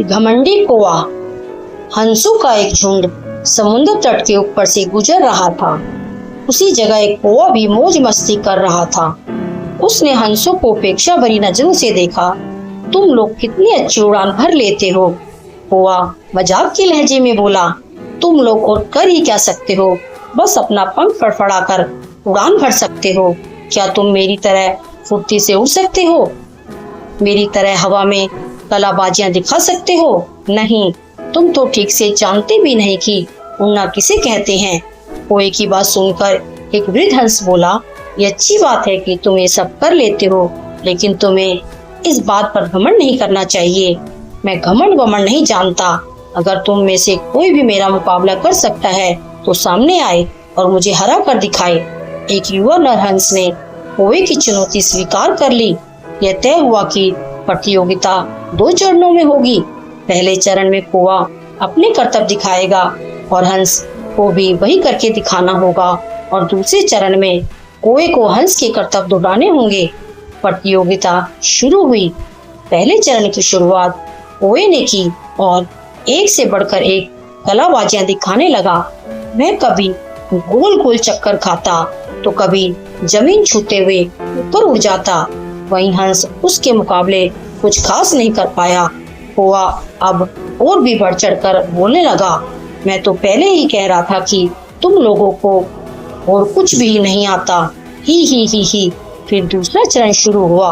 घमंडी कौवा। हंसों का एक झुंड समुद्र तट के ऊपर से गुजर रहा था। उसी जगह एक कौवा भी मौज मस्ती कर रहा था। उसने हंसों को उपेक्षा भरी नजरों से देखा। तुम लोग कितनी अच्छी उड़ान भर लेते हो। कौवा मजाक के लहजे में बोला, तुम लोग और कर ही क्या सकते हो, बस अपना पंख फड़फड़ा कर उड़ान भर सकते हो। क्या तुम मेरी तरह फुर्ती से उड़ सकते हो? मेरी तरह हवा में कलाबाजियां दिखा सकते हो? नहीं, तुम तो ठीक से जानते भी नहीं कि उड़ना किसे कहते हैं। कौवे की बात सुनकर एक वृद्ध हंस बोला, ये अच्छी बात है कि तुम ये सब कर लेते हो, लेकिन तुम्हें इस बात पर घमंड नहीं करना चाहिए। मैं घमंड वमंड नहीं जानता। अगर तुम में से कोई भी मेरा मुकाबला कर सकता है तो सामने आए और मुझे हरा कर दिखाए। एक युवा नर हंस ने कौवे की चुनौती स्वीकार कर ली। यह तय हुआ कि प्रतियोगिता 2 चरणों में होगी। पहले चरण में कौवा अपने करतब दिखाएगा और हंस को भी वही करके दिखाना होगा, और दूसरे चरण में कौवे को हंस के करतब दोहराने होंगे। प्रतियोगिता शुरू हुई। पहले चरण की शुरुआत कौवे ने की और एक से बढ़कर एक कलाबाजियां दिखाने लगा। वह कभी गोल गोल चक्कर खाता तो कभी जमीन छूते हुए ऊपर उड़ जाता। वहीं हंस उसके मुकाबले कुछ खास नहीं कर पाया। कौवा अब और भी बढ़ चढ़ कर बोलने लगा, मैं तो पहले ही कह रहा था कि तुम लोगों को और कुछ भी नहीं आता। ही। फिर दूसरा चरण शुरू हुआ।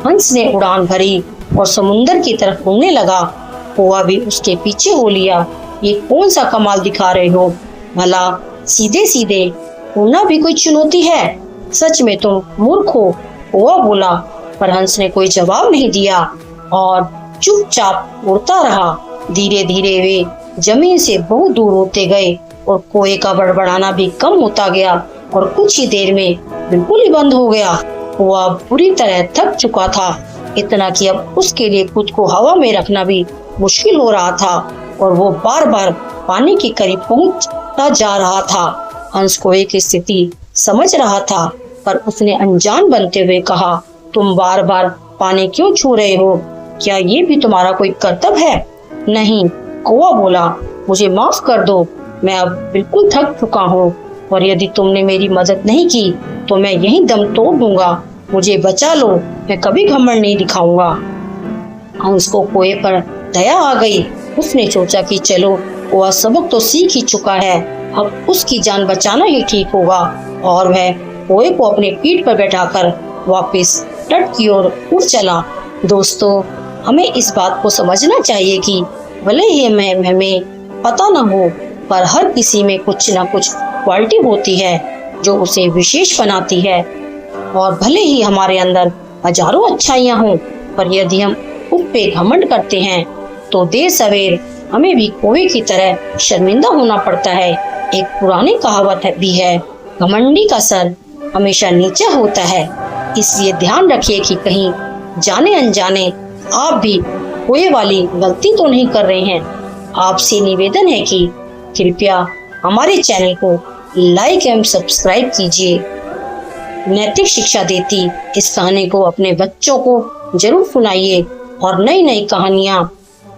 हंस ने उड़ान भरी और समुंदर की तरफ उड़ने लगा। कौवा भी उसके पीछे हो लिया। ये कौन सा कमाल दिखा रहे हो? भला सीधे सीधे उड़ना भी कोई चुनौती है? सच में तुम मूर्ख हो, कौवा बोला। पर हंस ने कोई जवाब नहीं दिया और चुपचाप उड़ता रहा। धीरे धीरे वे जमीन से बहुत दूर होते गए और कौवे का बड़बड़ाना भी कम होता गया और कुछ ही देर में बिल्कुल ही बंद हो गया। कौवा बुरी तरह थक चुका था, इतना कि अब उसके लिए खुद को हवा में रखना भी मुश्किल हो रहा था और वो बार बार पानी के करीब पहुंचता जा रहा था। हंस कौवे की स्थिति समझ रहा था, पर उसने अनजान बनते हुए कहा, तुम बार बार पानी क्यों छू रहे हो? क्या ये भी तुम्हारा कोई कर्तव्य है? नहीं, कौवा बोला, मुझे माफ कर दो, मैं अब बिल्कुल थक चुका हूँ और यदि तुमने मेरी मदद नहीं की तो मैं यहीं दम तोड़ दूंगा। मुझे बचा लो, मैं कभी घमंड नहीं दिखाऊंगा। हंस को कौवे पर दया आ गई। उसने सोचा कि चलो, कौवा सबक तो सीख ही चुका है, अब उसकी जान बचाना ही ठीक होगा, और वह कौवे को अपने पीठ पर बैठाकर वापस तट की ओर उड़ चला। दोस्तों, हमें इस बात को समझना चाहिए कि भले ही हमें पता न हो, पर हर किसी में कुछ न कुछ क्वालिटी होती है जो उसे विशेष बनाती है। और भले ही हमारे अंदर हजारों अच्छाइयाँ हों, पर यदि हम उस पे घमंड करते हैं तो देर सवेर हमें भी कौवे की तरह शर्मिंदा होना पड़ता है। एक पुरानी कहावत भी है, घमंडी का सर हमेशा नीचा होता है। इसलिए ध्यान रखिए कि कहीं जाने अनजाने आप भी कौवे वाली गलती तो नहीं कर रहे हैं। आपसे निवेदन है कि कृपया हमारे चैनल को लाइक एवं सब्सक्राइब कीजिए। नैतिक शिक्षा देती इस कहानी को अपने बच्चों को जरूर सुनाइए और नई नई कहानियाँ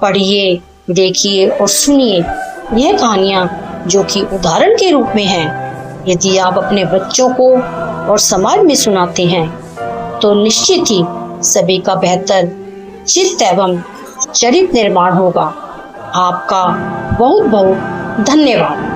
पढ़िए, देखिए और सुनिए। यह कहानियाँ जो कि उदाहरण के रूप में हैं, यदि आप अपने बच्चों को और समाज में सुनाते हैं तो निश्चित ही सभी का बेहतर चित्त एवं चरित्र निर्माण होगा। आपका बहुत बहुत धन्यवाद।